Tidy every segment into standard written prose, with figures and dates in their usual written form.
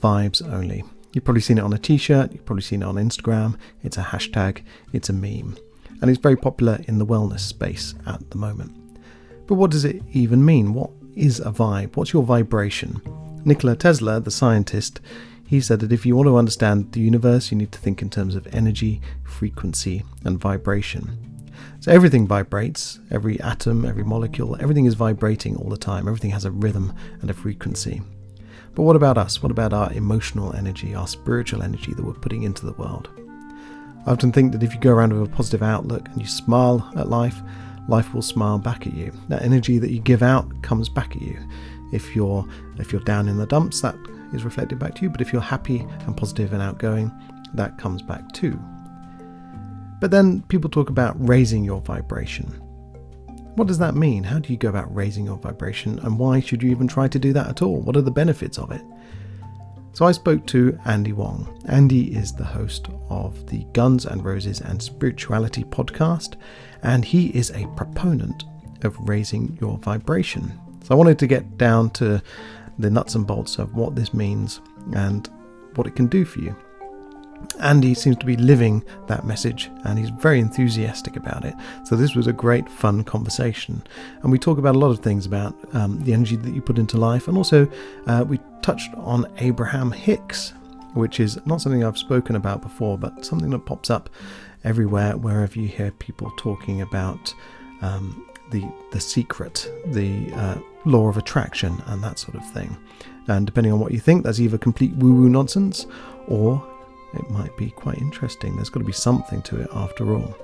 vibes only. You've probably seen it on a t-shirt, you've probably seen it on Instagram, it's a hashtag, it's a meme, and it's very popular in the wellness space at the moment. But what does it even mean? What is a vibe? What's your vibration? Nikola Tesla, the scientist, he said that if you want to understand the universe, you need to think in terms of energy, frequency, and vibration. So everything vibrates, every atom, every molecule, everything is vibrating all the time. Everything has a rhythm and a frequency. But what about us? What about our emotional energy, our spiritual energy that we're putting into the world? I often think that if you go around with a positive outlook and you smile at life, life will smile back at you. That energy that you give out comes back at you. If you're down in the dumps, that is reflected back to you. But if you're happy and positive and outgoing, that comes back too. But then people talk about raising your vibration. What does that mean? How do you go about raising your vibration, and why should you even try to do that at all? What are the benefits of it? So I spoke to Andy Wang. Andy is the host of the Guns and Roses and Spirituality podcast, and he is a proponent of raising your vibration. So I wanted to get down to the nuts and bolts of what this means and what it can do for you. Andy seems to be living that message, and he's very enthusiastic about it. So this was a great, fun conversation. And we talk about a lot of things about the energy that you put into life. And also we touched on Abraham Hicks, which is not something I've spoken about before, but something that pops up everywhere, wherever you hear people talking about the secret, the law of attraction and that sort of thing. And depending on what you think, that's either complete woo-woo nonsense, or it might be quite interesting. There's got to be something to it after all.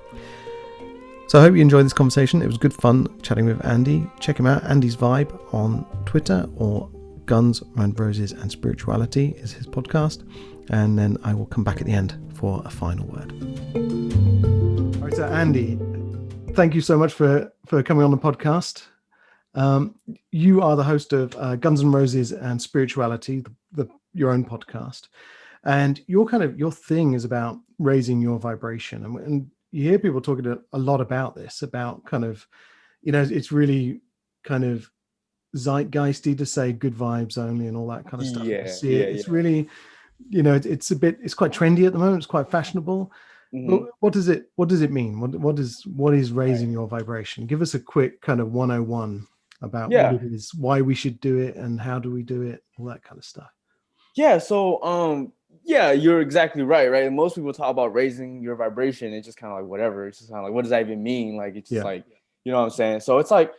So I hope you enjoyed this conversation. It was good fun chatting with Andy. Check him out, Andy's Vibe, on Twitter, or Guns and Roses and Spirituality is his podcast. And then I will come back at the end for a final word. All right, so Andy, thank you so much for coming on the podcast. You are the host of Guns and Roses and Spirituality, your own podcast. And your thing is about raising your vibration. And you hear people talking a lot about this, about it's really kind of zeitgeisty to say good vibes only and all that kind of stuff. It's really, it's quite trendy at the moment. It's quite fashionable. Mm-hmm. But what does it mean? What is raising your vibration? Give us a quick kind of 101 about what it is, why we should do it, and how do we do it, all that kind of stuff. Yeah. So, you're exactly right. Most people talk about raising your vibration. It's just kind of like whatever. It's just kind of like, what does that even mean? Like, it's just like, you know what I'm saying? So it's like,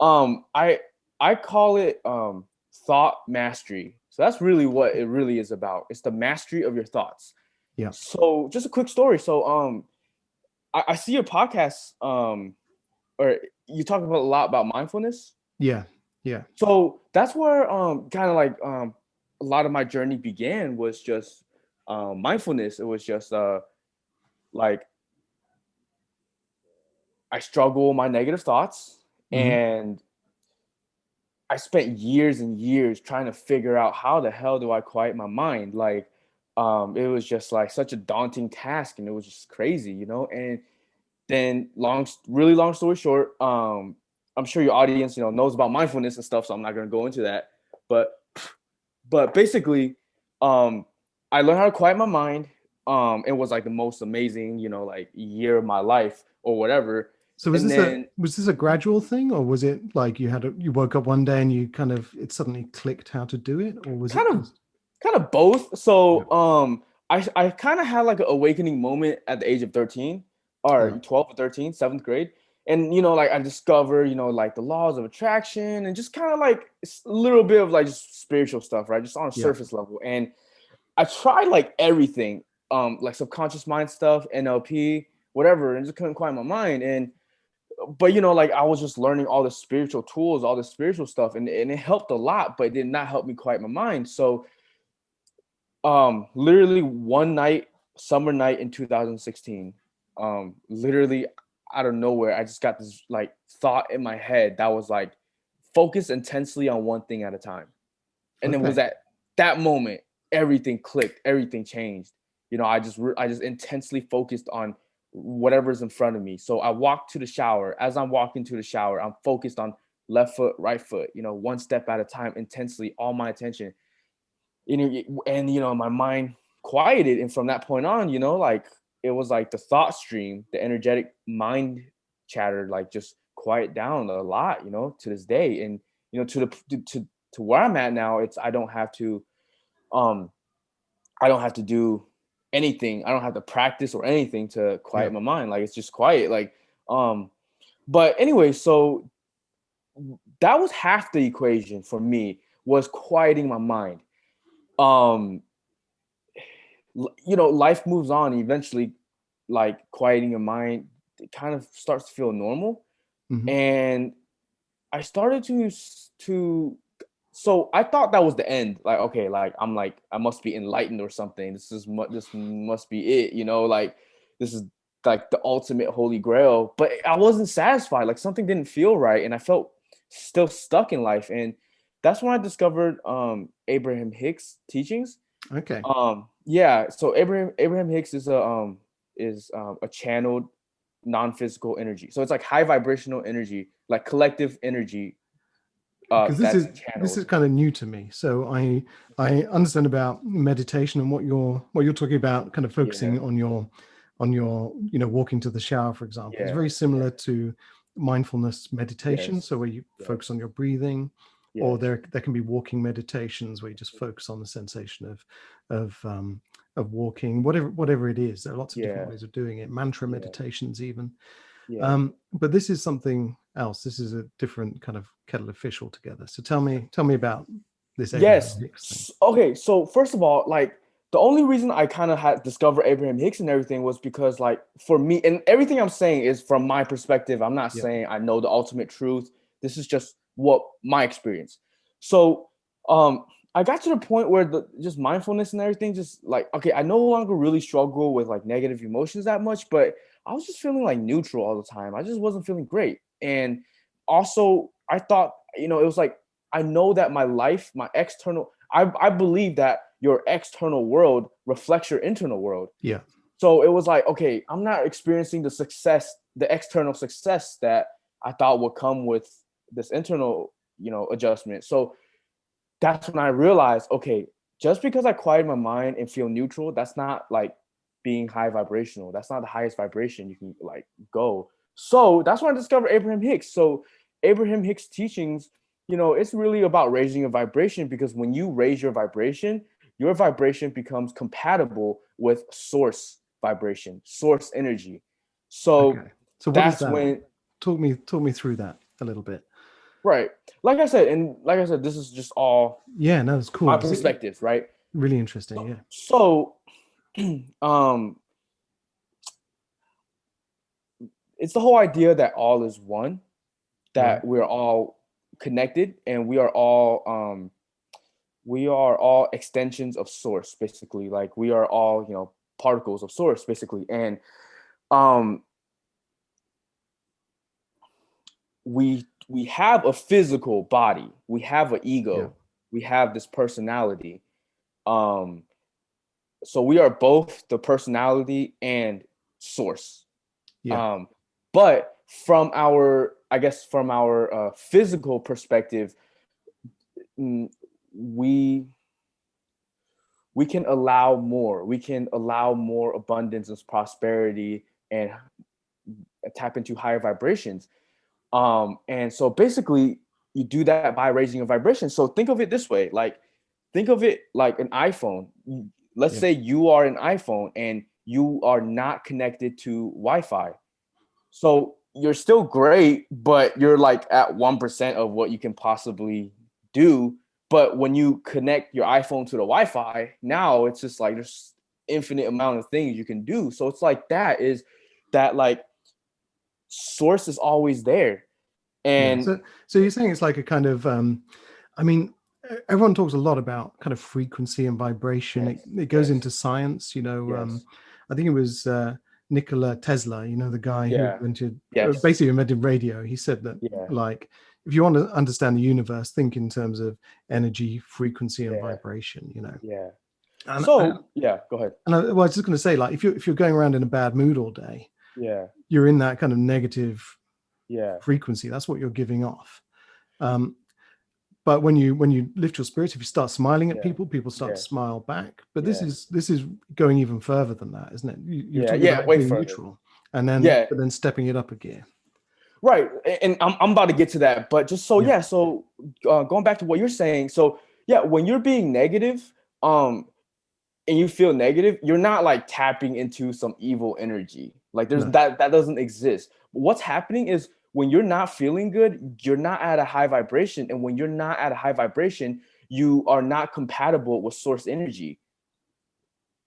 I call it thought mastery. So that's really what it really is about. It's the mastery of your thoughts. Yeah. So just a quick story. So I see your podcast, or you talk about a lot about mindfulness. Yeah. Yeah. So that's where kind of like a lot of my journey began, was just mindfulness. It was just like I struggle with my negative thoughts, and I spent years and years trying to figure out how the hell do I quiet my mind. Like it was just like such a daunting task, and it was just crazy, And then really long story short, I'm sure your audience, knows about mindfulness and stuff, so I'm not going to go into that. But basically, I learned how to quiet my mind. It was like the most amazing, like year of my life or whatever. So was this a gradual thing, or was it like you woke up one day and it suddenly clicked how to do it, or was kind of both? So I kind of had like an awakening moment at the age of 13 or 12 or 13, 7th grade. And, like I discovered, like the laws of attraction and just kind of like a little bit of like just spiritual stuff, right? Just on a surface level. And I tried like everything, like subconscious mind stuff, NLP, whatever, and just couldn't quiet my mind. But like I was just learning all the spiritual tools, all the spiritual stuff, and it helped a lot, but it did not help me quiet my mind. So literally one night, summer night in 2016, literally out of nowhere, I just got this like thought in my head that was like, focus intensely on one thing at a time. And it was at that moment, everything clicked, everything changed. I just intensely focused on whatever's in front of me. So I walked to the shower. As I'm walking to the shower, I'm focused on left foot, right foot, one step at a time, intensely, all my attention. and my mind quieted, and from that point on, like it was like the thought stream, the energetic mind chatter, like just quiet down a lot, to this day. And to where I'm at now, it's um I don't have to do anything. I don't have to practice or anything to Yeah. quiet my mind. Like it's just quiet. Like but anyway, so that was half the equation for me, was quieting my mind. um Life moves on. Eventually, like quieting your mind, it kind of starts to feel normal. Hmm. And I started to so I thought that was the end. Like, okay, like I'm like, I must be enlightened or something. This must be it, like this is like the ultimate holy grail. But I wasn't satisfied. Like something didn't feel right, and I felt still stuck in life. And that's when I discovered Abraham Hicks teachings. Okay. Yeah, so Abraham Hicks is a channeled non-physical energy. So it's like high vibrational energy, like collective energy, Because that's this channeled. is kind of new to me. So I understand about meditation and what you're talking about, kind of Yeah, focusing on your walking to the shower, for example. It's yeah, very yeah, similar to mindfulness meditation. So yes, where you yes, focus on your breathing, or yes, there can be walking meditations where you just focus on the sensation of walking, whatever it is. There are lots of different yeah, ways of doing it. Mantra yeah, meditations even. yeah. But this is something else. This is a different kind of kettle of fish altogether. So tell me about this Abraham Yes. Hicks thing. Okay, so first of all, like the only reason I kind of had discovered Abraham Hicks and everything was because, like, for me, and everything I'm saying is from my perspective. I'm not Yeah. saying I know the ultimate truth. This is just what my experience. So I got to the point where the just mindfulness and everything, just like, okay, I no longer really struggle with like negative emotions that much, but I was just feeling like neutral all the time. I just wasn't feeling great. And also I thought, it was like, I know that my life, my external, I believe that your external world reflects your internal world. Yeah. So it was like, okay, I'm not experiencing the success, the external success that I thought would come with this internal, adjustment. So that's when I realized, okay, just because I quiet my mind and feel neutral, that's not like being high vibrational. That's not the highest vibration you can like go. So that's when I discovered Abraham Hicks. So Abraham Hicks teachings, it's really about raising your vibration, because when you raise your vibration becomes compatible with source vibration, source energy. So Okay. So what is that's that? when, Talk me through that a little bit. right. Like I said, this is just all Yeah, no, it's my cool. perspectives, right? Really interesting. Yeah. So, um, it's the whole idea that all is one, Right. that we're all connected, and we are all extensions of source, basically. Like we are all, particles of source, basically. And um, we have a physical body, we have an Yeah. ego, we have this personality. Um, so we are both the personality and source. Yeah. Um, but from our physical perspective, mm, we we can allow more. We can allow more abundance and prosperity, and tap into higher vibrations. And so basically, you do that by raising your vibration. So think of it this way: like, think of it like an iPhone. Let's Yeah. say you are an iPhone and you are not connected to Wi-Fi. So you're still great, but you're like at 1% of what you can possibly do. But when you connect your iPhone to the Wi-Fi, now it's just like there's infinite amount of things you can do. So it's like that like source is always there. Yeah. And So you're saying it's like a kind of I mean, everyone talks a lot about kind of frequency and vibration. It, yes, it goes yes, into science, yes, I think it was Nikola Tesla, the guy who yeah, invented, yes, basically invented radio. He said that, yeah, like, if you want to understand the universe, think in terms of energy, frequency, and yeah, vibration. yeah. And So yeah, go ahead. well, I was just going to say, like, if you're going around in a bad mood all day, Yeah, you're in that kind of negative yeah, frequency. That's what you're giving off. Um, but when you lift your spirits, if you start smiling at Yeah. people, people start to Yeah. smile back. But Yeah. this is going even further than that, isn't it? You're Yeah. talking Yeah. about it Way being further. neutral, and then Yeah. but then stepping it up a gear. Right. And I'm about to get to that. But just so, Yeah. yeah. So going back to what you're saying. So, yeah, when you're being negative, and you feel negative, you're not like tapping into some evil energy. Like there's No. that doesn't exist. But what's happening is when you're not feeling good, you're not at a high vibration. And when you're not at a high vibration, you are not compatible with source energy.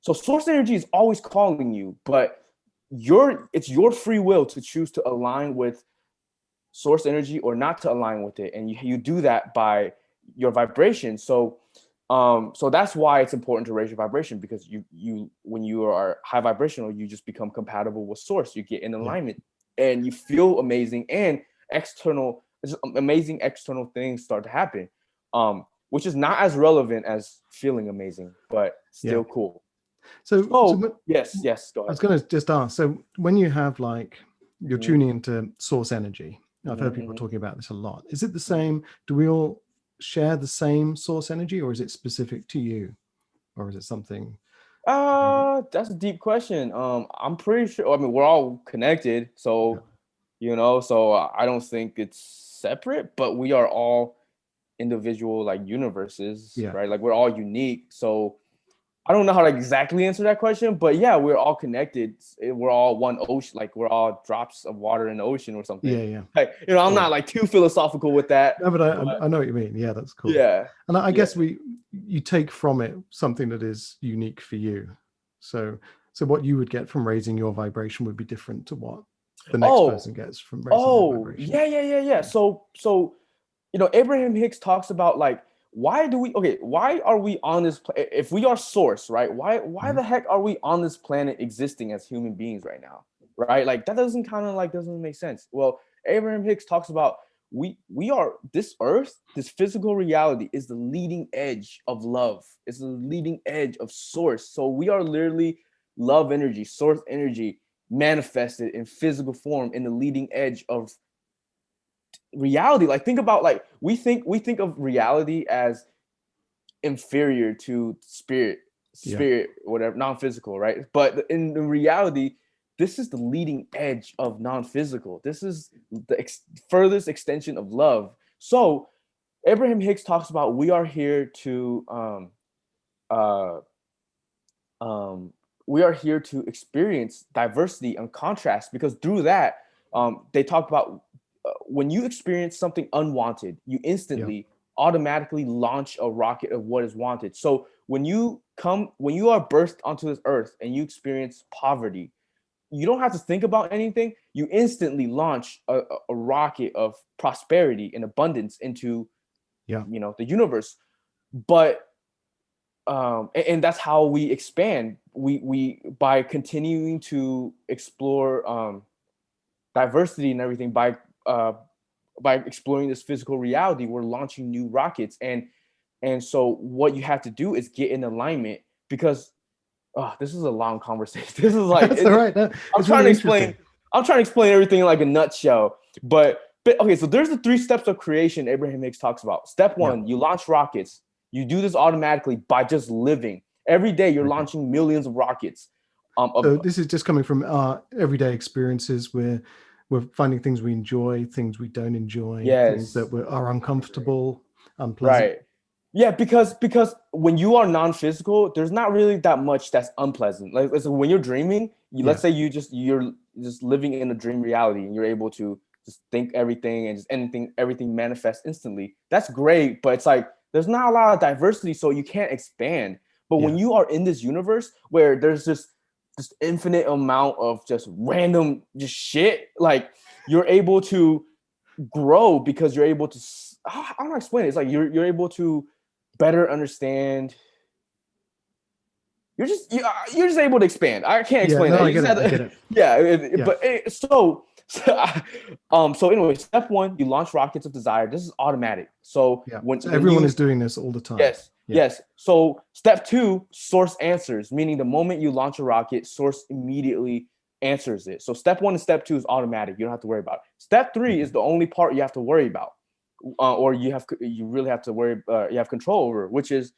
So source energy is always calling you, but it's your free will to choose to align with source energy or not to align with it. And you do that by your vibration. So that's why it's important to raise your vibration, because you when you are high vibrational, you just become compatible with source. You get in Yeah. alignment and you feel amazing, and amazing external things start to happen. Which is not as relevant as feeling amazing, but still Yeah. cool. So Yes, go I was ahead. going to just ask. So when you have like you're Mm-hmm, tuning into source energy, I've heard people mm-hmm. talking about this a lot. Is it the same? Do we all share the same source energy, or is it specific to you, or is it something? That's a deep question. I'm pretty sure. I mean, we're all connected, Yeah. so so I don't think it's separate, but we are all individual like universes, Yeah. right? Like we're all unique. So I don't know how to exactly answer that question, but yeah, we're all connected. We're all one ocean, like we're all drops of water in the ocean or something. Yeah. Yeah. Like, I'm Cool. not like too philosophical with that, No, but but I know what you mean. Yeah, that's cool. yeah, And I yeah. guess you take from it something that is unique for you. So what you would get from raising your vibration would be different to what the next Oh, person gets from raising their vibration. yeah. Yeah. So Abraham Hicks talks about like, why are we on this if we are source, right? Why Mhm. the heck are we on this planet existing as human beings right now? Right? Like that doesn't make sense. Well, Abraham Hicks talks about we are this earth, this physical reality is the leading edge of love. It's the leading edge of source. So we are literally love energy, source energy manifested in physical form in the leading edge of reality. Like think about like we think of reality as inferior to Yeah. whatever, non-physical, right? But in reality, this is the leading edge of non-physical. This is the furthest extension of love. So Abraham Hicks talks about we are here to uh we are here to experience diversity and contrast, because through that they talk about when you experience something unwanted, you Yeah. instantly automatically launch a rocket of what is wanted. So when you are birthed onto this earth and you experience poverty, you don't have to think about anything. You instantly launch a rocket of prosperity and abundance into Yeah. the universe. But and that's how we expand. We by continuing to explore diversity and everything, by exploring this physical reality, we're launching new rockets. And so what you have to do is get in alignment, because this is a long conversation. This is like That's all right. No, I'm it's trying really to interesting. explain. I'm trying to explain everything in like a nutshell. But okay, so there's the 3 steps of creation Abraham Hicks talks about. Step Yeah. 1, you launch rockets. You do this automatically by just living. Every day you're Okay. launching millions of rockets. So this is just coming from our everyday experiences. We're finding things we enjoy, things we don't enjoy, things that Yes, are uncomfortable, unpleasant. right. Yeah, because when you are non-physical, there's not really that much that's unpleasant. Like so when you're dreaming, Yeah. let's say you're just living in a dream reality and you're able to just think everything and just everything manifests instantly. That's great, but it's like there's not a lot of diversity, so you can't expand. But when Yeah. you are in this universe where there's just this infinite amount of just random just shit, like you're able to grow because you're able to I don't know how to explain it. It's like you're able to better understand. You're just able to expand. I can't Yeah. explain No, that. I You get just it. have I get to, it. yeah. Yeah. So anyway, step 1, you launch rockets of desire. This is automatic. So Yeah. when So when everyone you is doing this all the time. yes Yeah. yes. So step 2, source answers, meaning the moment you launch a rocket, source immediately answers it. So step 1 and step 2 is automatic. You don't have to worry about it. Step 3 Okay. is the only part you have to worry about. or you really have to worry, you have control over, which is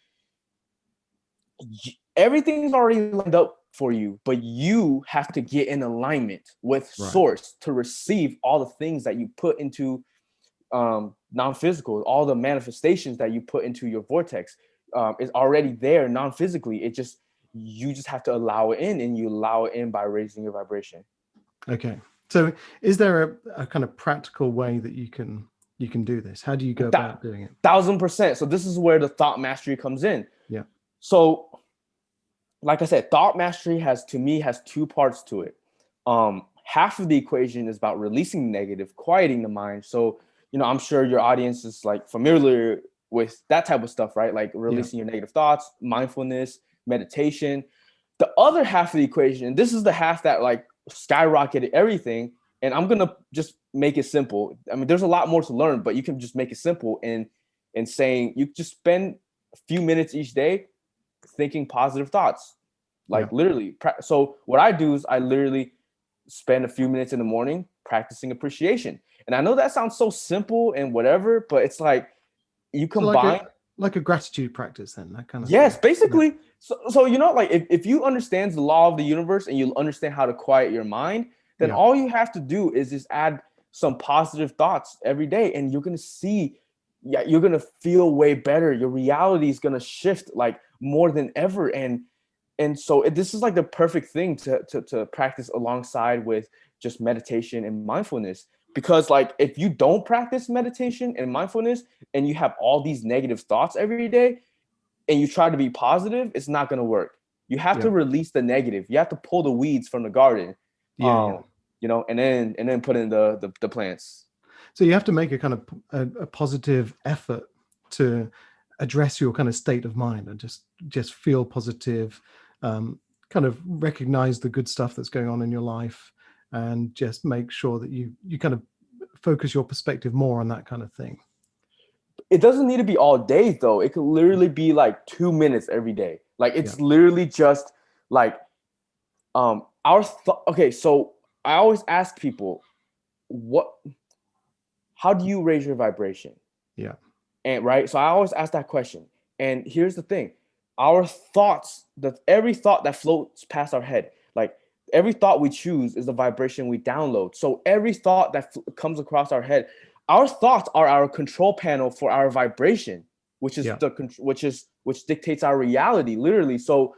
everything's already lined up for you, but you have to get in alignment with Right. source to receive all the things that you put into non-physical, all the manifestations that you put into your vortex is already there non-physically. You just have to allow it in, and you allow it in by raising your vibration. Okay. So is there a kind of practical way that you can do this? How do you go about doing it? 1000%. So this is where the thought mastery comes in. Yeah. So like I said, thought mastery has two parts to it. Half of the equation is about releasing the negative, quieting the mind. So, I'm sure your audience is like familiar with that type of stuff, right? Like releasing your negative thoughts, mindfulness, meditation. The other half of the equation, and this is the half that like skyrocketed everything. And I'm gonna just make it simple. I mean, there's a lot more to learn, but you can just make it simple in saying you just spend a few minutes each day thinking positive thoughts, like literally. So what I do is I literally spend a few minutes in the morning practicing appreciation. And I know that sounds so simple and whatever, but it's like you combine like a gratitude practice, then, that kind of yes thing. basically. So like if you understand the law of the universe and you understand how to quiet your mind, then all you have to do is just add some positive thoughts every day, and you're gonna see, you're gonna feel way better. Your reality is gonna shift like more than ever. And so this is like the perfect thing to practice alongside with just meditation and mindfulness. Because like if you don't practice meditation and mindfulness and you have all these negative thoughts every day and you try to be positive, it's not going to work. You have to release the negative. You have to pull the weeds from the garden, and then put in the plants. So you have to make a kind of a positive effort to address your kind of state of mind and just feel positive, kind of recognize the good stuff that's going on in your life, and just make sure that you kind of focus your perspective more on that kind of thing. It doesn't need to be all day though. It could literally be like 2 minutes every day. Like it's literally just like okay, so I always ask people, how do you raise your vibration? Yeah. And right, so I always ask that question. And here's the thing: our thoughts, every thought that floats past our head, like every thought we choose is the vibration we download. So every thought that comes across our head, our thoughts are our control panel for our vibration, which is which dictates our reality, literally. So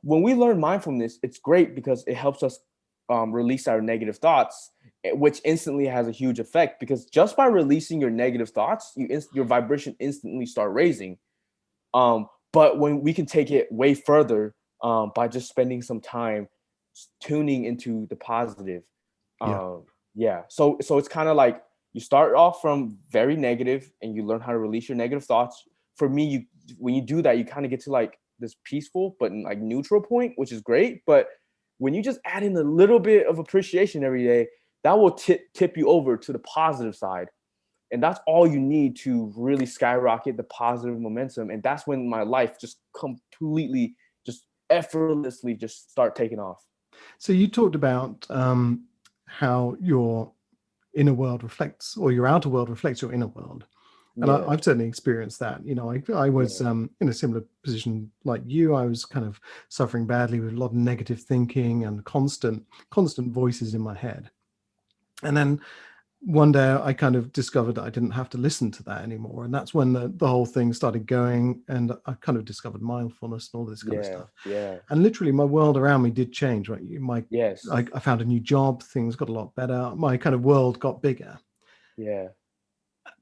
when we learn mindfulness, it's great because it helps us release our negative thoughts, which instantly has a huge effect, because just by releasing your negative thoughts, your vibration instantly start raising. But when we can take it way further by just spending some time tuning into the positive. So it's kind of like you start off from very negative and you learn how to release your negative thoughts. For me, when you do that, you kind of get to like this peaceful but like neutral point, which is great. But when you just add in a little bit of appreciation every day, that will tip you over to the positive side. And that's all you need to really skyrocket the positive momentum. And that's when my life just completely, just effortlessly just start taking off. So you talked about how your inner world reflects, or your outer world reflects your inner world. And I've certainly experienced that. I was in a similar position like you. I was kind of suffering badly with a lot of negative thinking and constant voices in my head. And then one day I kind of discovered that I didn't have to listen to that anymore. And that's when the whole thing started going. And I kind of discovered mindfulness and all this kind of stuff. Yeah. And literally my world around me did change, right? Yes. I found a new job. Things got a lot better. My kind of world got bigger. Yeah.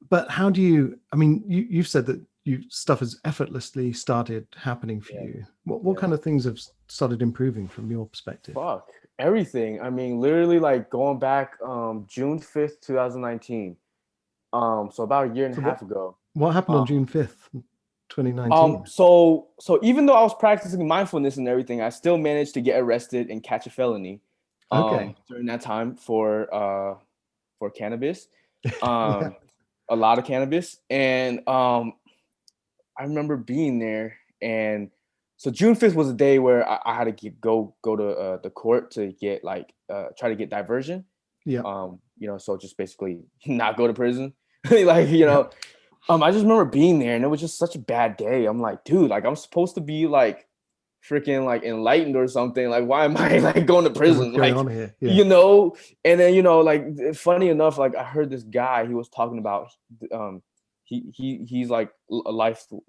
But how do you, I mean, you've said that stuff has effortlessly started happening for you. What kind of things have started improving from your perspective? Fuck, everything. I mean, literally like going back June 5th, 2019. So about a year and a half ago. What happened on June 5th, 2019? So even though I was practicing mindfulness and everything, I still managed to get arrested and catch a felony during that time for cannabis. A lot of cannabis. And I remember being there, and so June 5th was a day where I had to go to the court to get like try to get diversion. Yeah. So just basically not go to prison. Like, Yeah. I just remember being there and it was just such a bad day. I'm like, dude, like I'm supposed to be like freaking like enlightened or something. Like, why am I like going to Yeah, what's prison? going Like, on here? Yeah. and then, like funny enough, like I heard this guy, he was talking about, he's like a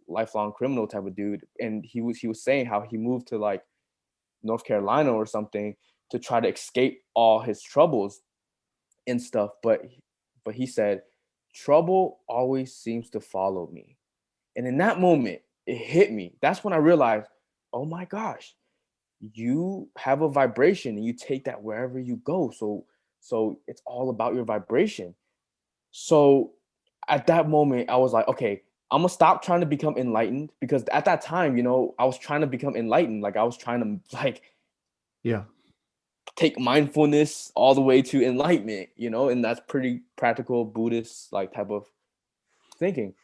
lifelong criminal type of dude. And he was saying how he moved to like North Carolina or something to try to escape all his troubles and stuff. But he said, trouble always seems to follow me. And in that moment, it hit me. That's when I realized, oh my gosh, you have a vibration and you take that wherever you go. So it's all about your vibration. So at that moment, I was like, okay, I'm gonna stop trying to become enlightened, because at that time, I was trying to become enlightened. Like I was trying to like Yeah. take mindfulness all the way to enlightenment, and that's pretty practical Buddhist like type of thinking.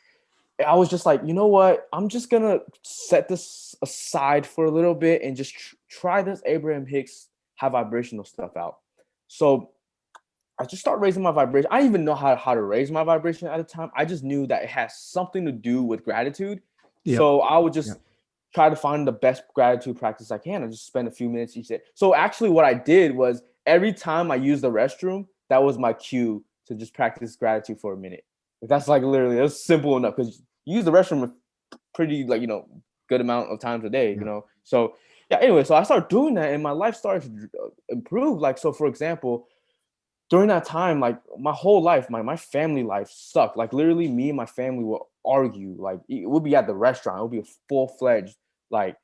I was just like, you know what? I'm just gonna set this aside for a little bit and just try this Abraham Hicks high vibrational stuff out. So I just start raising my vibration. I didn't even know how to raise my vibration at the time. I just knew that it has something to do with gratitude. Yeah. So I would Yeah. just try to find the best gratitude practice I can and just spend a few minutes each day. So actually what I did was every time I used the restroom, that was my cue to just practice gratitude for a minute. That's like literally, it's simple enough because you use the restroom a pretty like, good amount of times a day, Yeah. So yeah, anyway, so I started doing that and my life started to improve. Like, so for example, during that time, like my whole life, my family life sucked. Like literally me and my family would argue. Like it would be at the restaurant. It would be a full-fledged like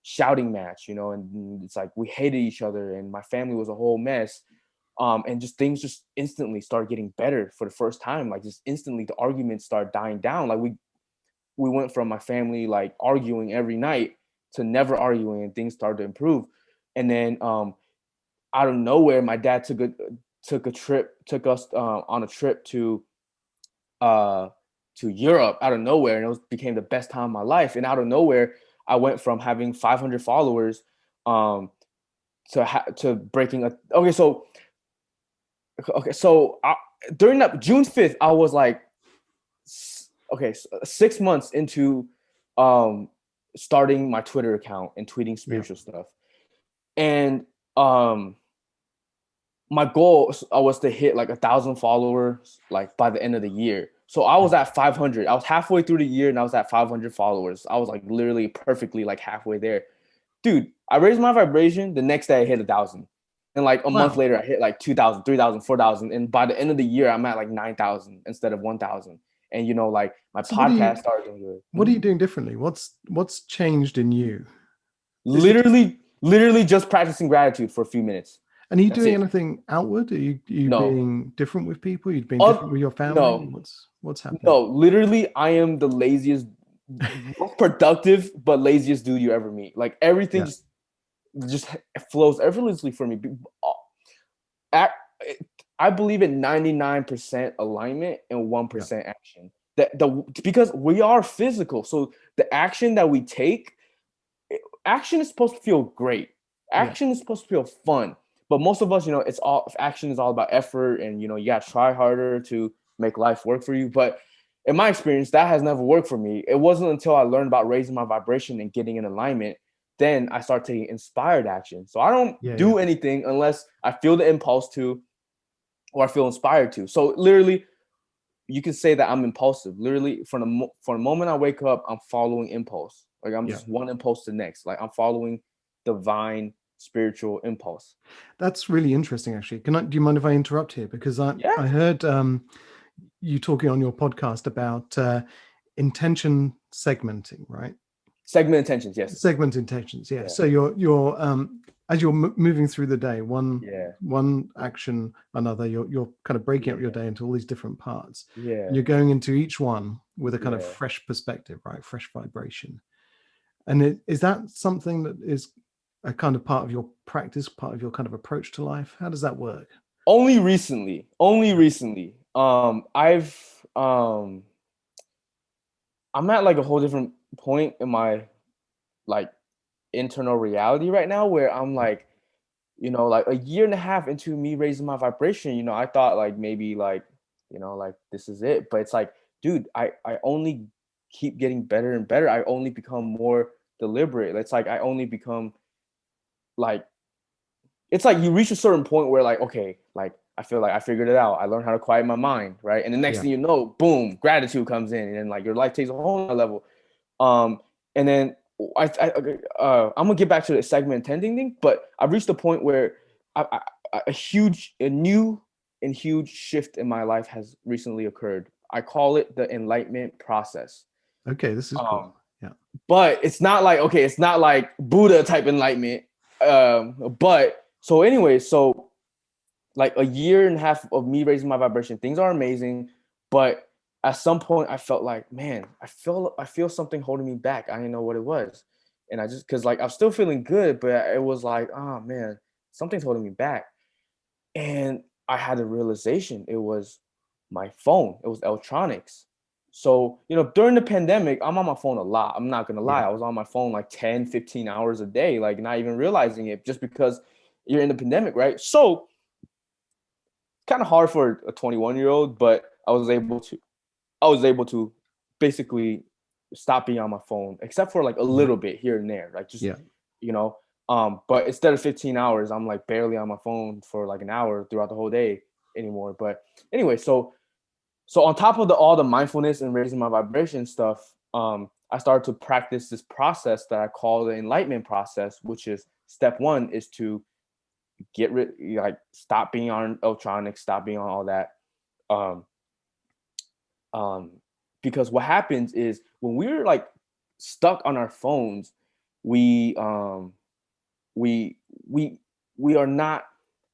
shouting match, and it's like we hated each other and my family was a whole mess. And just things just instantly started getting better for the first time. Like just instantly the arguments started dying down. Like we went from my family like arguing every night to never arguing, and things started to improve. And then out of nowhere, my dad took us on a trip uh to Europe out of nowhere, and became the best time of my life. And out of nowhere, I went from having 500 followers to breaking a during that June 5th, I was like, okay, so 6 months into um starting my Twitter account and tweeting Yeah. spiritual stuff. And my goal was to hit like 1,000 followers like by the end of the year. So I was at 500. I was halfway through the year and I was at 500 followers. I was like literally perfectly like halfway there. Dude, I raised my vibration. The next day I hit 1,000. And like a month Wow. later, I hit like 2,000, 3,000, 4,000. And by the end of the year, I'm at like 9,000 instead of 1,000. And like my So what are podcast you started doing good. what are you doing differently? What's changed in you? Is it Literally just practicing gratitude for a few minutes. and are you That's doing it. anything outward? Are you No. being different with people? Are you being Uh, different with your family? no. What's happening? No, literally, I am the laziest, most productive, but laziest dude you ever meet. Like everything Yeah. just flows effortlessly for me. I believe in 99% alignment and Yeah. 1% action. Because we are physical, so the action that we take, action is supposed to feel great. Yeah. Action is supposed to feel fun. But most of us, it's all action is all about effort, and you gotta try harder to make life work for you. But in my experience, that has never worked for me. It wasn't until I learned about raising my vibration and getting in alignment, then I start taking inspired action. So I don't Yeah. Yeah. do anything unless I feel the impulse to, or I feel inspired to. So literally, you can say that I'm impulsive. Literally, from the moment I wake up, I'm following impulse. Like I'm Yeah. just one impulse to the next. Like I'm following divine spiritual impulse. That's really interesting actually. Do you mind if I interrupt here? Because I Yeah. I heard you talking on your podcast about intention segmenting, right? Segment intentions. Yes. Segment intentions, yeah. Yeah. So you're as you're moving through the day, Yeah. one action, another, you're kind of breaking up your Yeah. day into all these different parts. Yeah. And you're going into each one with a kind of Yeah. fresh perspective, right? Fresh vibration. And is that something that is a kind of part of your practice, part of your kind of approach to life? How does that work? Only recently. Only recently. I'm at like a whole different point in my like internal reality right now where I'm Yeah. like, like a year and a half into me raising my vibration, I thought like maybe like like this is it. But it's like, dude, I only keep getting better and better. I only become more deliberate. It's like I only become like, it's like you reach a certain point where like, okay, like I feel like I figured it out. I learned how to quiet my mind, right? And the next Yeah. thing you know, boom, gratitude comes in, and then like your life takes a whole nother level. And then I'm gonna get back to the segment intending thing, but I've reached a point where a new and huge shift in my life has recently occurred. I call it the enlightenment process. Okay, this is cool. Yeah. But it's not like, okay, it's not like Buddha type enlightenment. But so anyway, so like a year and a half of me raising my vibration, things are amazing. But at some point I felt like, man, I feel something holding me back. I didn't know what it was. And I just, cause like I'm still feeling good, but it was like, oh man, something's holding me back. And I had a realization. It was my phone. It was electronics. So, during the pandemic, I'm on my phone a lot. I'm not going to lie. Yeah. I was on my phone like 10, 15 hours a day, like not even realizing it, just because you're in the pandemic, right? So kind of hard for a 21-year-old, but I was able to basically stop being on my phone, except for like a Yeah. little bit here and there, like just, Yeah. you know, but instead of 15 hours, I'm like barely on my phone for like an hour throughout the whole day anymore. But anyway, so on top of all the mindfulness and raising my vibration stuff, I started to practice this process that I call the enlightenment process, which is step one is to stop being on electronics, stop being on all that. Um, um, because what happens is when we're like stuck on our phones, we um, we we we are not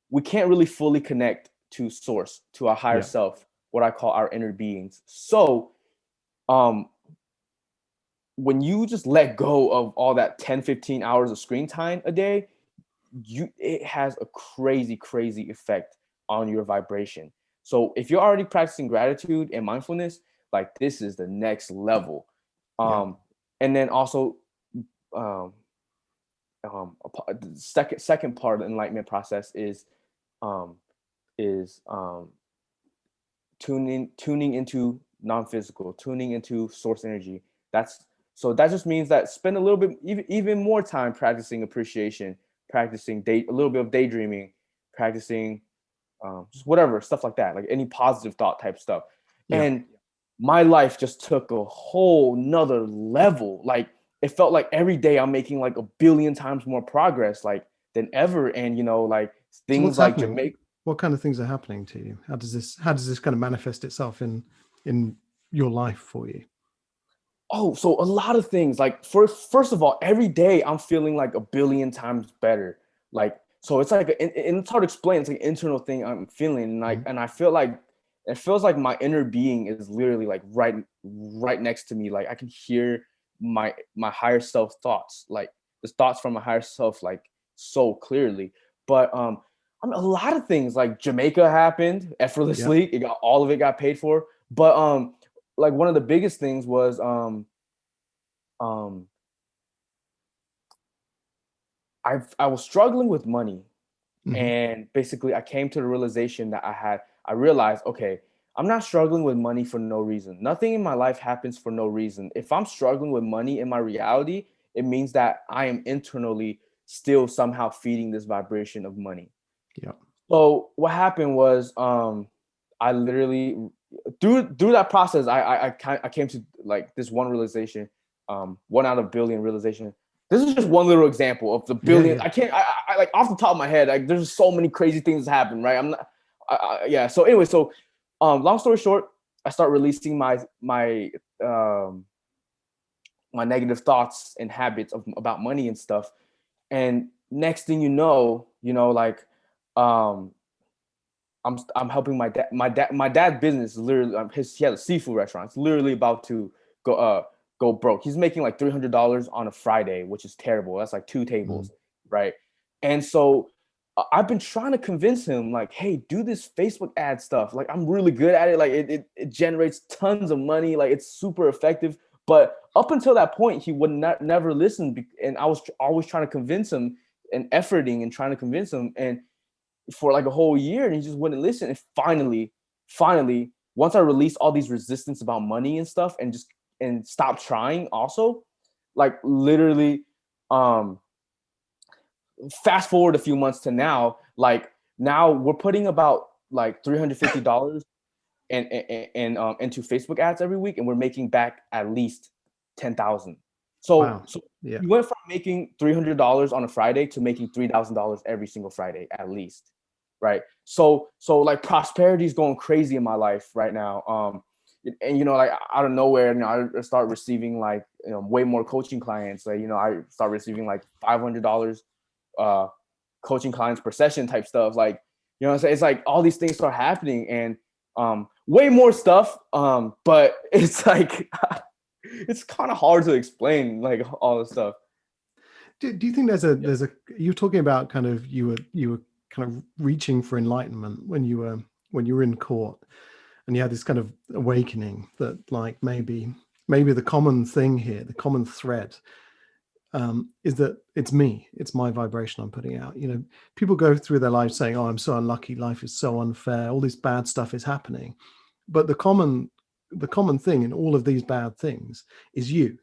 we can't really fully connect to source, to our higher Yeah. self, what I call our inner beings. So um when you just let go of all that 10, 15 hours of screen time a day, it has a crazy effect on your vibration. So if you're already practicing gratitude and mindfulness, like this is the next level. Yeah. And then also um the second part of the enlightenment process um is tuning into non-physical, tuning into source energy. That just means that spend a little bit, even more time practicing appreciation, practicing a little bit of daydreaming, practicing just whatever stuff like that, like any positive thought type stuff. Yeah. And my life just took a whole nother level. Like it felt like every day I'm making like a billion times more progress like than ever. And like So what's things like happening? Jamaica. What kind of things are happening to you? How does this kind of manifest itself in your life for you? Oh, so a lot of things. Like first of all, every day I'm feeling like a billion times better. Like so, it's like and it's hard to explain. It's like an internal thing I'm feeling, and like Mhm. and I feel like it feels like my inner being is literally like right next to me. Like I can hear my higher self thoughts, like the thoughts from my higher self, like so clearly. But I mean, a lot of things like Jamaica happened Yeah. effortlessly. All of it got paid for. But like one of the biggest things was um I was struggling with money, Hmm. and basically I came to the realization that I realized, okay, I'm not struggling with money for no reason. Nothing in my life happens for no reason. If I'm struggling with money in my reality, it means that I am internally still somehow feeding this vibration of money. Yeah. So what happened was I literally through that process I came to like this one realization, one out of a billion realization. This is just one little example of the Yeah. billion. Yeah. I can't I like off the top of my head, like there's so many crazy things that happen, right? I'm not yeah. So anyway, so long story short, I start releasing um my negative thoughts and habits about money and stuff. And next thing like um I'm helping my dad. My dad's business is literally he has a seafood restaurant. It's literally about to go broke. He's making like $300 on a Friday, which is terrible. That's like two Mhm. tables, right? And so I've been trying to convince him, like, hey, do this Facebook ad stuff. Like, I'm really good at it. Like, it generates tons of money. Like, it's super effective. But up until that point, he would never listen. And I was always trying to convince him and efforting and trying to convince him. And for like a whole year, and he just wouldn't listen. And finally, once I release all these resistance about money and stuff, and stop trying also, like literally, fast forward a few months to now, like now we're putting about like $350 into Facebook ads every week, and we're making back at least 10,000. So Wow. so Yeah. we went from making $300 on a Friday to making $3,000 every single Friday at least, right? So like prosperity is going crazy in my life right now. And like out of nowhere, I start receiving like way more coaching clients. Like I start receiving like $500 coaching clients per session type stuff. Like what I'm saying? It's like all these things start happening, and way more stuff. But it's like it's kind of hard to explain like all this stuff. Do you think there's a you're talking about kind of you were kind of reaching for enlightenment when you were in court, and you had this kind of awakening that like maybe the common thing here, the common thread, is that it's me, it's my vibration I'm putting out. People go through their lives saying, oh, I'm so unlucky, life is so unfair, all this bad stuff is happening, but the common thing in all of these bad things is you.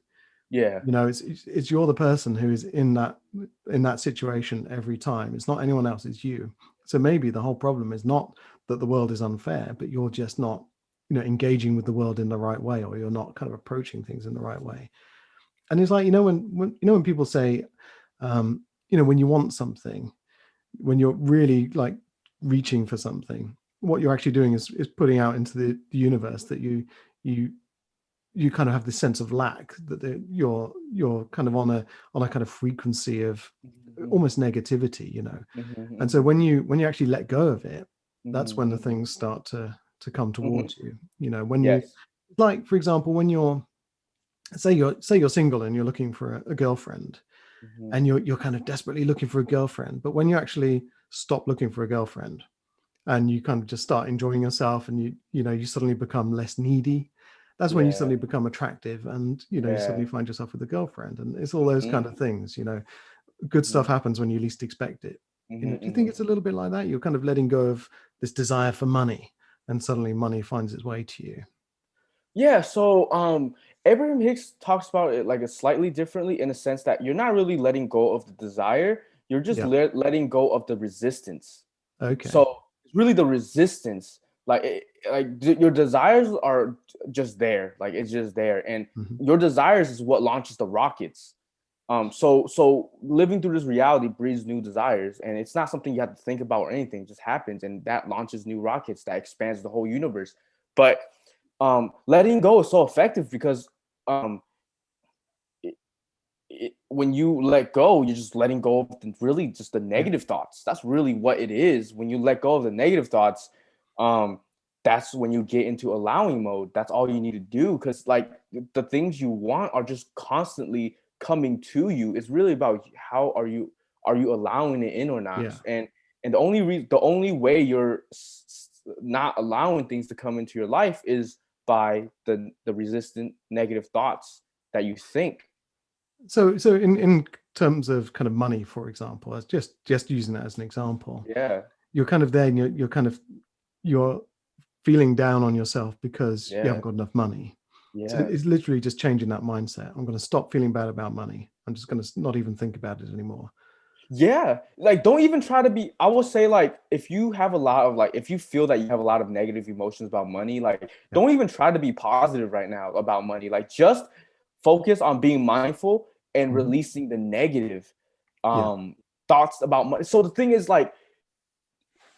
Yeah. It's you're the person who is in that situation every time. It's not anyone else, it's you. So maybe the whole problem is not that the world is unfair, but you're just not engaging with the world in the right way, or you're not kind of approaching things in the right way. And it's like, when people say, when you want something, when you're really like reaching for something, what you're actually doing is putting out into the universe that you kind of have this sense of lack, that you're kind of on a kind of frequency of almost negativity. And so when you actually let go of it, that's when the things start to come towards you. When you, Yes. like, for example, when you're say you're single and you're looking for a girlfriend, and you're kind of desperately looking for a girlfriend, but when you actually stop looking for a girlfriend and you kind of just start enjoying yourself, and you suddenly become less needy, that's when you Yeah. suddenly become attractive, and you Yeah. suddenly find yourself with a girlfriend. And it's all those kind of things. Good stuff Mhm. happens when you least expect it. Do you think Mhm. it's a little bit like that? You're kind of letting go of this desire for money, and suddenly money finds its way to you. Yeah, so Abraham Hicks talks about it like a slightly differently, in the sense that you're not really letting go of the desire, you're just Yeah. letting go of the resistance. Okay. So it's really the resistance, like your desires are just there, like it's just there, and Hmm. your desires is what launches the rockets. So living through this reality breeds new desires, and it's not something you have to think about or anything. It just happens, and that launches new rockets that expands the whole universe. But letting go is so effective because um, when you let go, you're just letting go of really just the Yeah. negative thoughts. That's really what it is. When you let go of the negative thoughts, um, that's when you get into allowing mode. That's all you need to do, because like the things you want are just constantly coming to you. It's really about how are you allowing it in or not. Yeah. And the only way you're not allowing things to come into your life is by the resistant negative thoughts that you think. So in terms of kind of money, for example, as just using that as an example, Yeah. you're kind of there, and you're feeling down on yourself because you Yeah. haven't got enough money. So Yeah. it's literally just changing that mindset. I'm going to stop feeling bad about money. I'm just going to not even think about it anymore. Yeah. Like don't even try to be, I will say, like if you have a lot of like if you feel that you have a lot of negative emotions about money, like Yeah. don't even try to be positive right now about money. Like just focus on being mindful and Hmm. releasing the negative Yeah. thoughts about money. So the thing is like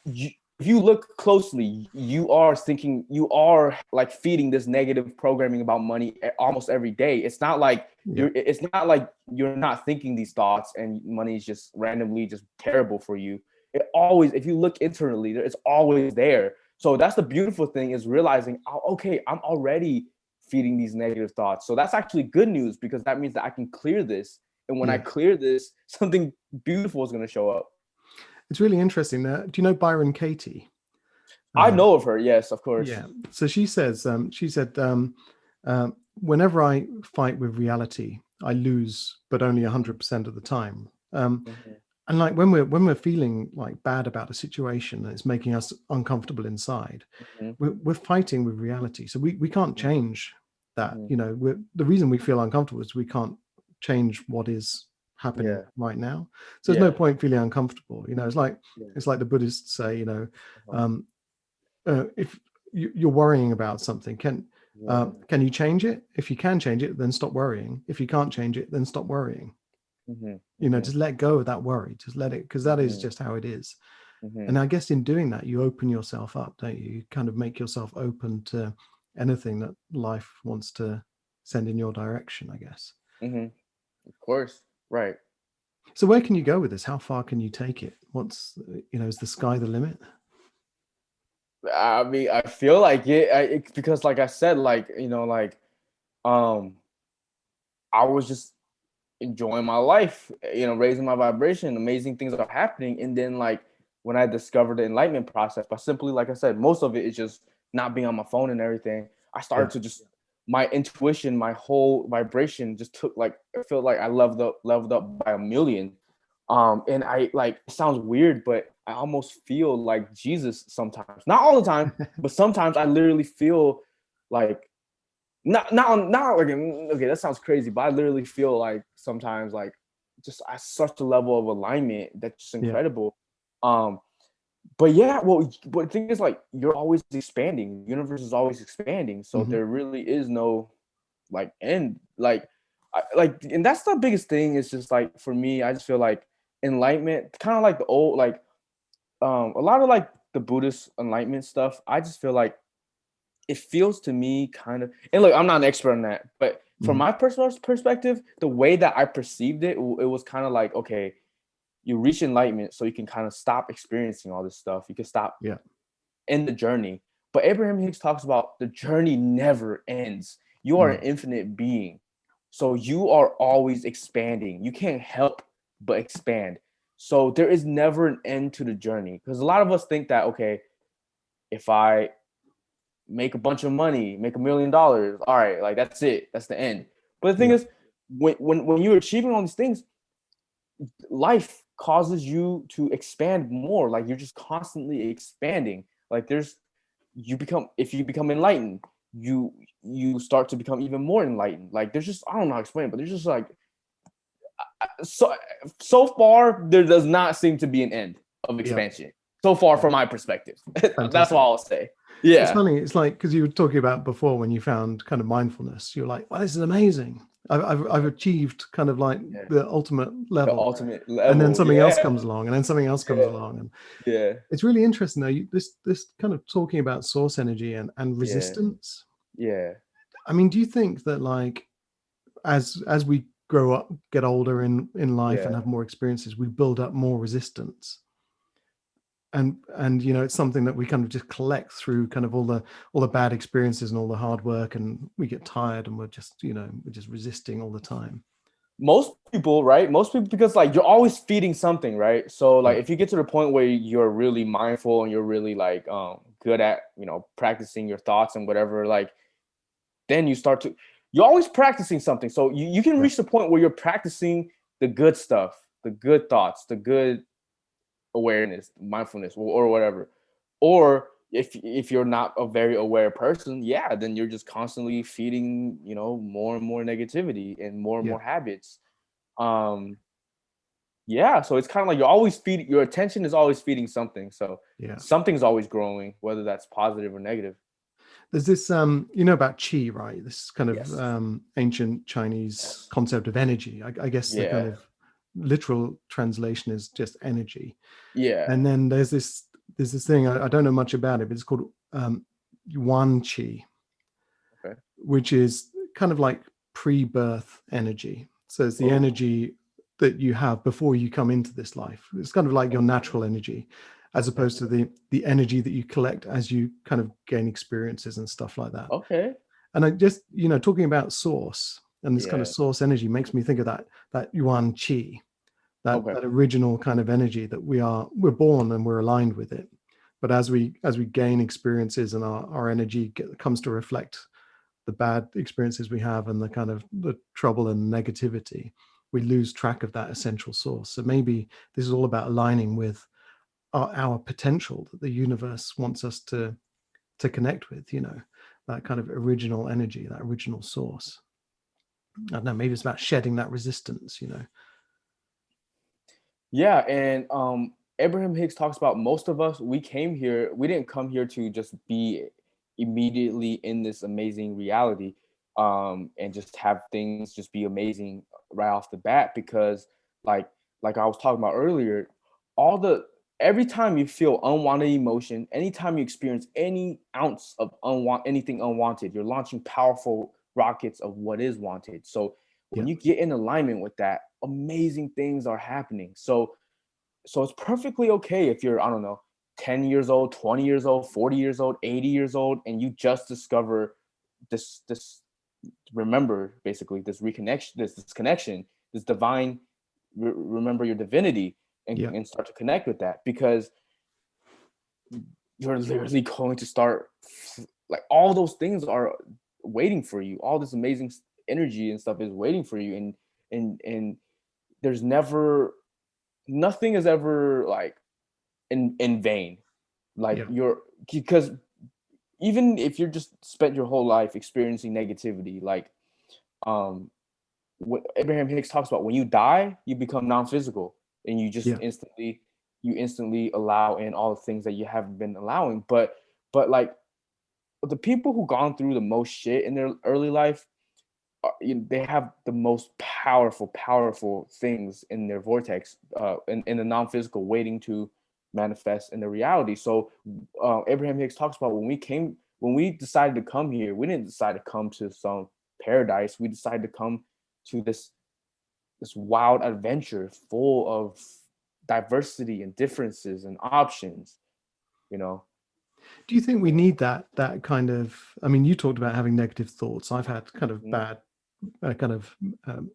if you look closely, you are like feeding this negative programming about money almost every day. Yeah. It's not like you're not thinking these thoughts and money is just randomly just terrible for you. It always, if you look internally, it's always there. So that's the beautiful thing, is realizing, oh, okay, I'm already feeding these negative thoughts. So that's actually good news, because that means that I can clear this. And when I Yeah. clear this, something beautiful is going to show up. It's really interesting. Do you know Byron Katie? I Um, know of her. Yes, of course. yeah. So she said, whenever I fight with reality, I lose, but only 100% of the time. Mhm. And like when we're feeling like bad about a situation and it's making us uncomfortable inside, Mhm, we're fighting with reality. So we can't mhm, change that. mhm. You know, the reason we feel uncomfortable is we can't change what is happening Yeah, right now. So there's no yeah, point feeling uncomfortable. You know, yeah, it's like the Buddhists say, uh-huh, um, if you're worrying about something, yeah, can you change it? If you can change it, then stop worrying. If you can't change it, then stop worrying. mhm, You know, mhm, just let go of that worry. Just let it, because that is mhm, just how it is. mhm, And I guess in doing that, you open yourself up, don't you? You kind of make yourself open to anything that life wants to send in your direction, I guess. mhm. Of course, right. So where can you go with this? How far can you take it? Is the sky the limit? I mean, I feel like because, like I said, like um, I was just enjoying my life, raising my vibration, amazing things are happening. And then like when I discovered the enlightenment process, by simply, like I said, most of it is just not being on my phone and everything. I Yeah. started to just my intuition, my whole vibration just took like I feel like I leveled up by a million. And I like it sounds weird, but I almost feel like Jesus sometimes. Not all the time, but sometimes I literally feel like not like okay, that sounds crazy, but I literally feel like sometimes like just at such a level of alignment that's just Yeah. incredible. Um, but yeah, well, but the thing is like you're always expanding. The universe is always expanding, so Hmm. there really is no like end. And that's the biggest thing. Is just like for me, I just feel like enlightenment, kind of like the old like a lot of like the Buddhist enlightenment stuff. I just feel like it feels to me kind of, and look, I'm not an expert on that, but from Hmm. my personal perspective, the way that I perceived it, it was kind of like, okay, you reach enlightenment so you can kind of stop experiencing all this stuff. You can stop Yeah. in the journey. But Abraham Hicks talks about the journey never ends. You are an Mm. infinite being. So you are always expanding. You can't help but expand. So there is never an end to the journey. Because a lot of us think that, okay, if I make a bunch of money, make $1 million. All right, like that's it. That's the end. But the thing Yeah. is, when you're achieving all these things, life causes you to expand more. Like you're just constantly expanding. Like if you become enlightened, you start to become even more enlightened. Like there's just I don't know how to explain it, but there's just like so so far there does not seem to be an end of Yeah. expansion. So far from my perspective. That's Fantastic. all I'll say. It's Yeah. funny. It's like because you were talking about before when you found kind of mindfulness, you're like, "Well, this is amazing. I've achieved kind of like Yeah. the ultimate The level." ultimate And then level. something else Yeah. comes along, and then something else comes Yeah. along, and Yeah. it's really interesting though. This kind of talking about source energy and Yeah. resistance. Yeah. I mean, do you think that like as we grow up, get older in life, and Yeah. have more experiences, we build up more resistance? And it's something that we kind of just collect through kind of all the bad experiences and all the hard work, and we get tired and we're just resisting all the time. Most people, right? Most people, because like you're always feeding something, right? So Yeah. like if you get to the point where you're really mindful and you're really like good at practicing your thoughts and whatever, like then you're always practicing something. So you can Yeah. reach the point where you're practicing the good stuff, the good thoughts, the good awareness, mindfulness, or whatever. Or if you're not a very aware person, yeah, then you're just constantly feeding, more and more negativity and Yeah. more habits. Um, yeah, so it's kind of like you're always feeding your attention is always feeding something. So Yeah. something's always growing, whether that's positive or negative. There's this about chi, right? This kind of Yes. ancient Chinese Yes. concept of energy. I guess the kind Yeah. of literal translation is just energy. Yeah. And then there's this thing, I don't know much about it, but it's called yuan chi, Okay. which is kind of like pre-birth energy. So it's the Oh, energy that you have before you come into this life. It's kind of like your okay. natural energy, as Okay. opposed to the energy that you collect as you kind of gain experiences and stuff like that. Okay. And I just, talking about source and this kind of Yeah. source energy makes me think of that yuan chi, that Okay. that original kind of energy that we're born and we're aligned with it. But as we gain experiences and our energy comes to reflect the bad experiences we have and the kind of the trouble and negativity, we lose track of that essential source. So maybe this is all about aligning with our potential that the universe wants us to connect with, that kind of original energy, that original source. I don't know, maybe it's about shedding that resistance. Yeah, and Abraham Hicks talks about most of us, we didn't come here to just be immediately in this amazing reality, and just have things just be amazing right off the bat, because like I was talking about earlier, every time you feel unwanted emotion, anytime you experience any ounce of anything unwanted, you're launching powerful rockets of what is wanted. So when Yeah. you get in alignment with that, amazing things are happening. So it's perfectly okay if you're, I don't know, 10 years old, 20 years old, 40 years old, 80 years old, and you just discover this remember, basically, this reconnection, this connection, this divine, remember your divinity, Yeah. and start to connect with that, because you're literally going to start, like, all those things are waiting for you. All this amazing energy and stuff is waiting for you, and there's never, nothing is ever like in vain. Like, Yeah. because even if you're just spent your whole life experiencing negativity, like, what Abraham Hicks talks about, when you die, you become non-physical, and Yeah. you instantly allow in all the things that you haven't been allowing. But like, the people who gone through the most shit in their early life, they have the most powerful things in their vortex, in the non-physical, waiting to manifest in the reality. So Abraham Hicks talks about, when we decided to come here, we didn't decide to come to some paradise. We decided to come to this wild adventure full of diversity and differences and options, you know. Do you think we need that kind of? I mean, you talked about having negative thoughts. I've had kind of Mhm. bad, kind of um,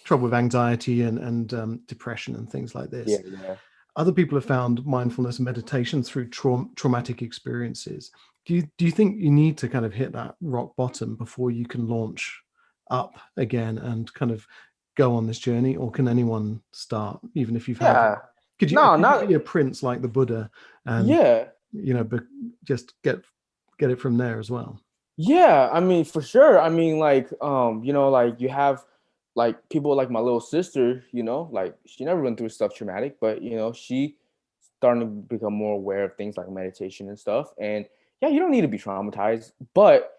trouble with anxiety and depression and things like Yeah, this. yeah. Other people have found mindfulness and meditation through traumatic experiences. Do you think you need to kind of hit that rock bottom before you can launch up again and kind of go on this journey, or can anyone start, even if you've had? Yeah. Could you No, could you not be a prince like the Buddha and yeah. but just get it from there as well? Yeah, I mean, for sure. I mean, like, like, you have, like, people like my little sister, like, she never went through stuff traumatic, but she starting to become more aware of things like meditation and stuff. And yeah, you don't need to be traumatized, but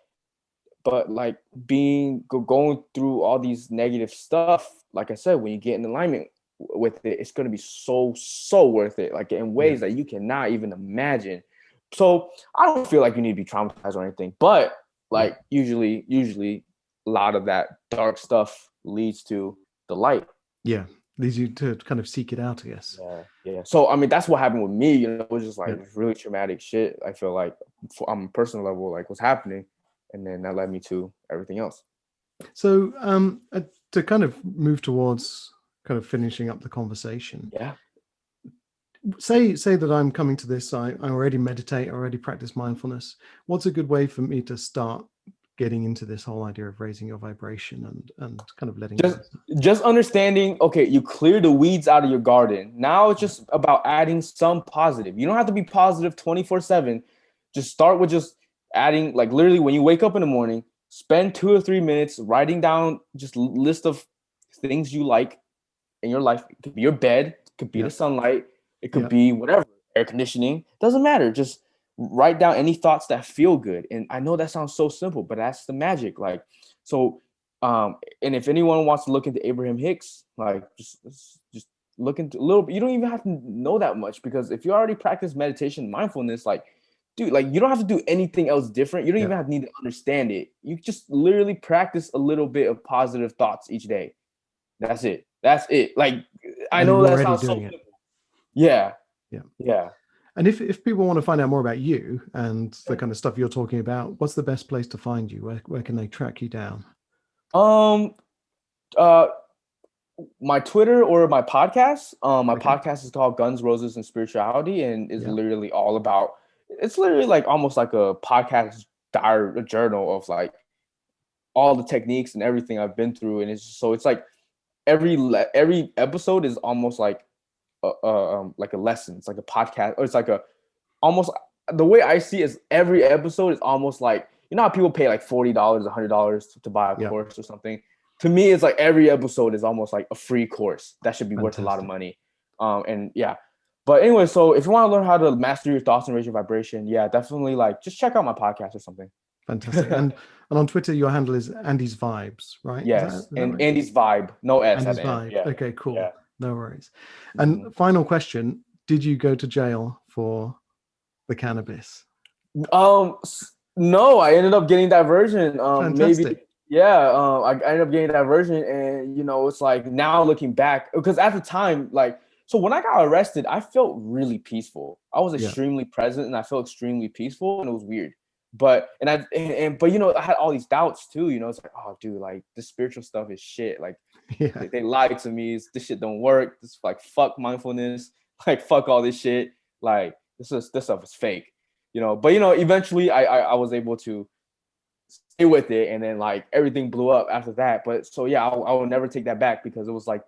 like, going through all these negative stuff, like I said, when you get in alignment with it, it's gonna be so worth it, like, in Yeah. ways that you cannot even imagine. So I don't feel like you need to be traumatized or anything, but Yeah. like, usually a lot of that dark stuff leads to the light. Yeah. Leads you to kind of seek it out, I guess. Yeah, yeah. So I mean, that's what happened with me. It was just Yeah. like really traumatic shit. I feel like, on a personal level, like, what's happening, and then that led me to everything else. So to kind of move towards kind of finishing up the conversation, Yeah. say that I'm coming to this, I already meditate, I already practice mindfulness. What's a good way for me to start getting into this whole idea of raising your vibration and kind of letting go Just of stuff? just understanding, okay, you clear the weeds out of your garden. Now it's Yeah. just about adding some positive. You don't have to be positive 24/7. Just start with just adding, like, literally, when you wake up in the morning, spend 2 or 3 minutes writing down just list of things you like in your life. It could be your bed, it could be Yeah. the sunlight, it could Yeah. be whatever, air conditioning, doesn't matter. Just write down any thoughts that feel good. And I know that sounds so simple, but that's the magic. Like, so, and if anyone wants to look into Abraham Hicks, like, just look into a little. You don't even have to know that much, because if you already practice meditation, mindfulness, like, dude, like, you don't have to do anything else different. You don't Yeah. even have to need to understand it. You just literally practice a little bit of positive thoughts each day. That's it. That's it. Like, I And know you're that already sounds so doing it. simple. Yeah. Yeah. Yeah. And if people want to find out more about you and the Yeah. kind of stuff you're talking about, what's the best place to find you? Where can they track you down? Um, uh, my Twitter or my podcast. My Okay. podcast is called Guns, Roses, and Spirituality, and is Yeah. literally all about. It's literally like almost like a podcast diary, a journal of, like, all the techniques and everything I've been through, and it's like every episode is almost like a lesson. It's like a podcast, or it's like a almost the way I see it is every episode is almost like, you know how people pay like $40, $100 to buy a Yeah. course or something. To me, it's like every episode is almost like a free course that should be worth a lot of Fantastic. money. And yeah, but anyway, so if you want to learn how to master your thoughts and raise your vibration, yeah, definitely like just check out my podcast or something. Fantastic. And on Twitter, your handle is Andy's Vibes, right? Yes, Is that and right? Andy's vibe, no S at Andy's the end. Vibe. Yeah, Okay, cool. yeah. No worries. Mhm. And final question: did you go to jail for the cannabis? No, I ended up getting that version. Maybe, Fantastic. yeah. I ended up getting that version, and it's like now looking back, because at the time, like, so when I got arrested, I felt really peaceful. I was Yeah. extremely present, and I felt extremely peaceful, and it was weird. But but I had all these doubts too. It's like, oh, dude, like this spiritual stuff is shit. Like Yeah. they lied to me. This shit don't work. This like fuck mindfulness. Like fuck all this shit. Like this stuff is fake. But eventually I was able to stay with it, and then like everything blew up after that. But so yeah, I will never take that back, because it was like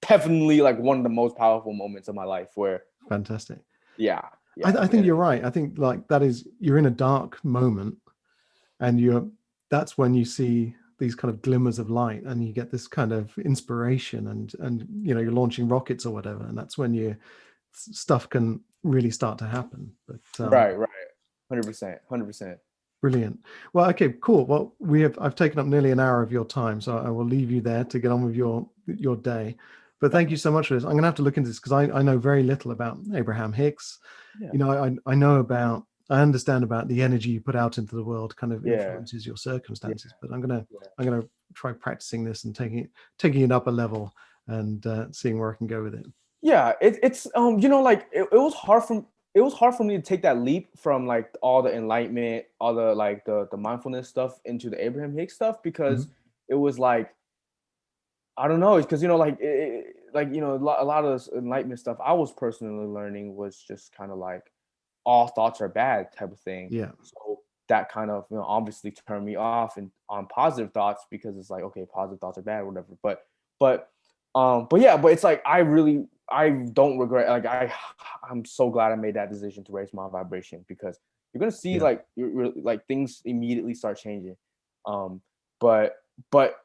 definitely like one of the most powerful moments of my life where Fantastic. yeah, yeah. I think you're right. I think like that is, you're in a dark moment, and that's when you see these kind of glimmers of light, and you get this kind of inspiration, and you're launching rockets or whatever, and that's when stuff can really start to happen. But Right, 100%, 100%. brilliant. Well, okay, cool. Well, I've taken up nearly an hour of your time, so I will leave you there to get on with your day. But thank you so much for this. I'm going to have to look into this, because I know very little about Abraham Hicks. Yeah, I understand about the energy you put out into the world kind of yeah, influences your yeah, circumstances. But I'm yeah. gonna try practicing this and taking it up a level, and seeing where I can go with it. Yeah, it's like it was hard for me to take that leap from like all the enlightenment, all the like the mindfulness stuff into the Abraham Hicks stuff, because Mhm. it was like, I don't know, it's because a lot of this enlightenment stuff I was personally learning was just kind of like all thoughts are bad type of thing. Yeah, So that kind of obviously turned me off and on positive thoughts, because it's like, okay, positive thoughts are bad, whatever. But yeah, but it's like I don't regret, like I'm so glad I made that decision to raise my vibration, because you're gonna see yeah, like like things immediately start changing. Um, but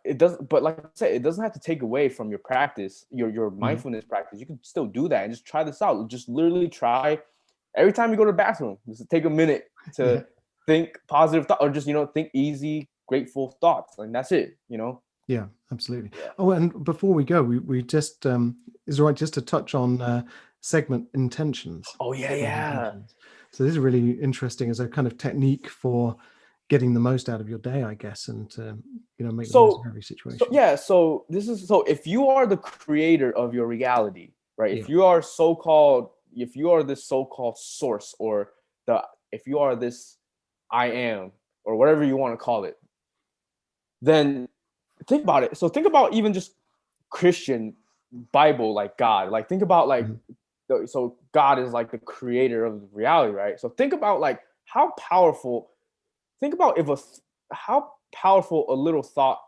it doesn't. But like I said, it doesn't have to take away from your practice, your Mhm. mindfulness practice. You can still do that and just try this out. Just literally try every time you go to the bathroom. Just take a minute Yeah. to think positive thought, or just think easy, grateful thoughts. Like that's it. Yeah, absolutely. Yeah. Oh, and before we go, we just is it right just to touch on segment intentions, Oh yeah, segment yeah. intentions. So this is really interesting as a kind of technique for getting the most out of your day, I guess, and to make the most of So every so situation. yeah. So this is so if you are the creator of your reality, right? Yeah. If you are this so-called source, or the if you are this I am, or whatever you want to call it, then think about it. So think about even just Christian Bible, like God. Like think about like Mhm. so God is like the creator of reality, right? So think about like how powerful. Think about how powerful a little thought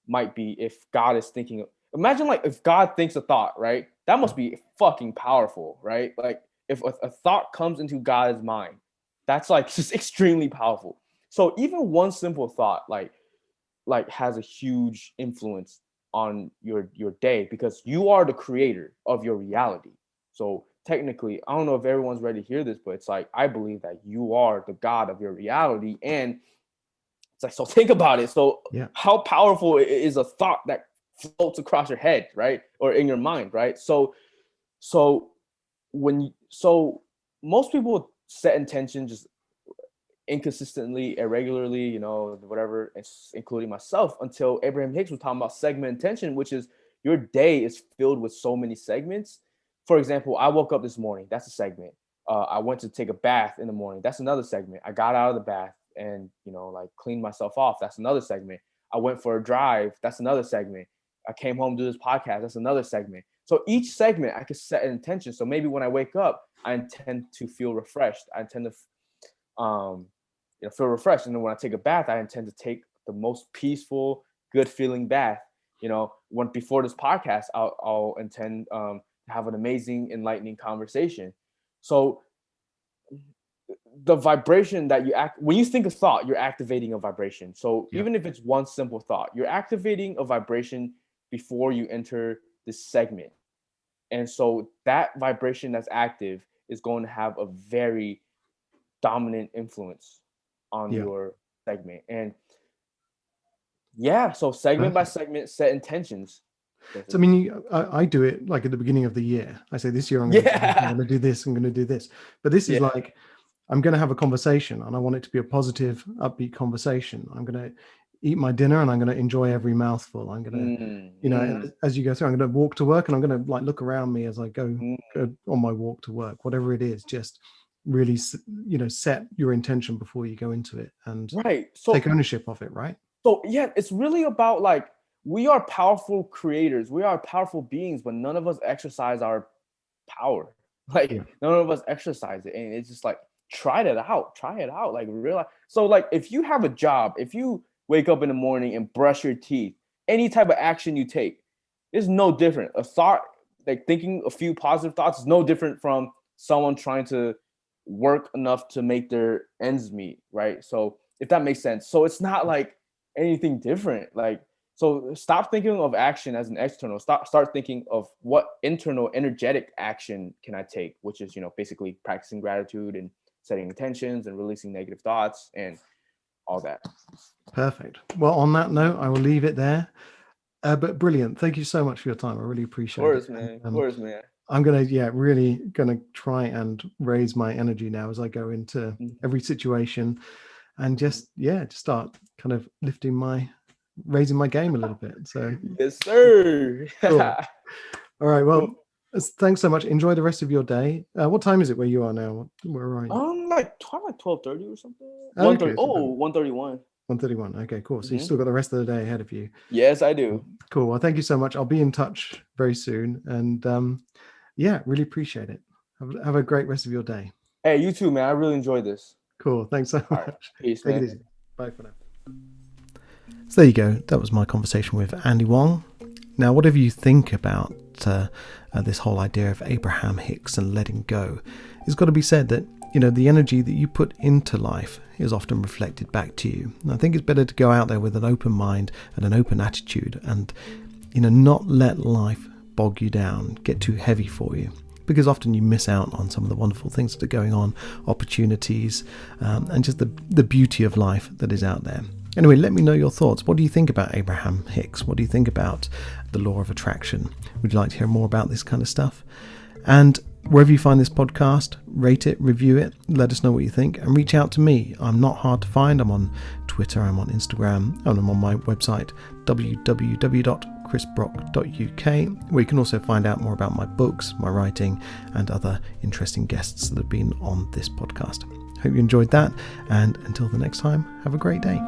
might be if God is thinking. Imagine like if God thinks a thought, right? That Yeah. must be fucking powerful, right? Like if a thought comes into God's mind, that's like just extremely powerful. So even one simple thought, like has a huge influence on your day, because you are the creator of your reality. So technically, I don't know if everyone's ready to hear this, but it's like I believe that you are the God of your reality. And it's like, so think about it. So Yeah. how powerful is a thought that floats across your head, right? Or in your mind, right? So so most people set intention just inconsistently, irregularly, whatever, including myself, until Abraham Hicks was talking about segment intention, which is your day is filled with so many segments. For example, I woke up this morning. That's a segment. I went to take a bath in the morning. That's another segment. I got out of the bath and like cleaned myself off. That's another segment. I went for a drive. That's another segment. I came home to do this podcast. That's another segment. So each segment I could set an intention. So maybe when I wake up, I intend to feel refreshed. I intend to feel refreshed. And then when I take a bath, I intend to take the most peaceful, good feeling bath. when before this podcast, I'll intend to have an amazing, enlightening conversation. So the vibration that when you think of thought, you're activating a vibration. So even if it's one simple thought, you're activating a vibration before you enter this segment. And so that vibration that's active is going to have a very dominant influence on your segment. And so segment by segment, set intentions. So I mean, I do it like at the beginning of the year. I say this year I'm going to do this, I'm going to do this. But this is like, I'm going to have a conversation and I want it to be a positive, upbeat conversation. I'm going to eat my dinner and I'm going to enjoy every mouthful. I'm going to, as you go through, I'm going to walk to work and I'm going to like look around me as I go on my walk to work, whatever it is, just really, set your intention before you go into it and take ownership of it. Right. So it's really about like, we are powerful creators. We are powerful beings, but none of us exercise our power. Like none of us exercise it. And it's just like, try it out. Like realize. So like, if you have a job, if you wake up in the morning and brush your teeth, any type of action you take is no different. A thought, like thinking a few positive thoughts, is no different from someone trying to work enough to make their ends meet, right? So if that makes sense. So it's not like anything different. Like, so stop thinking of action as an external. Start thinking of what internal energetic action can I take, which is, basically practicing gratitude and setting intentions and releasing negative thoughts and all that. Perfect. Well, on that note, I will leave it there. But brilliant. Thank you so much for your time. I really appreciate it. Of course, man. I'm going to, really going to try and raise my energy now as I go into every situation and just start kind of raising my game a little bit. So yes, sir. Cool. All right. Well, thanks so much. Enjoy the rest of your day. What time is it where you are now? Where are you? Like 12:30 or something. 1:30. 1:31. 1:31. Okay, cool. So you've still got the rest of the day ahead of you. Yes, I do. Cool. Well, thank you so much. I'll be in touch very soon. And really appreciate it. Have a great rest of your day. Hey, you too, man. I really enjoyed this. Cool. Thanks so much. Right. Peace, Take man. it easy. Bye for now. So there you go. That was my conversation with Andy Wang. Now, whatever you think about this whole idea of Abraham Hicks and letting go, it's got to be said that, the energy that you put into life is often reflected back to you. And I think it's better to go out there with an open mind and an open attitude and, not let life bog you down, get too heavy for you. Because often you miss out on some of the wonderful things that are going on, opportunities, and just the beauty of life that is out there. Anyway, let me know your thoughts. What do you think about Abraham Hicks? What do you think about the law of attraction? Would you like to hear more about this kind of stuff? And wherever you find this podcast, rate it, review it, let us know what you think, and reach out to me. I'm not hard to find. I'm on Twitter, I'm on Instagram, and I'm on my website, www.chrisbrock.uk, where you can also find out more about my books, my writing, and other interesting guests that have been on this podcast. Hope you enjoyed that, and until the next time, have a great day.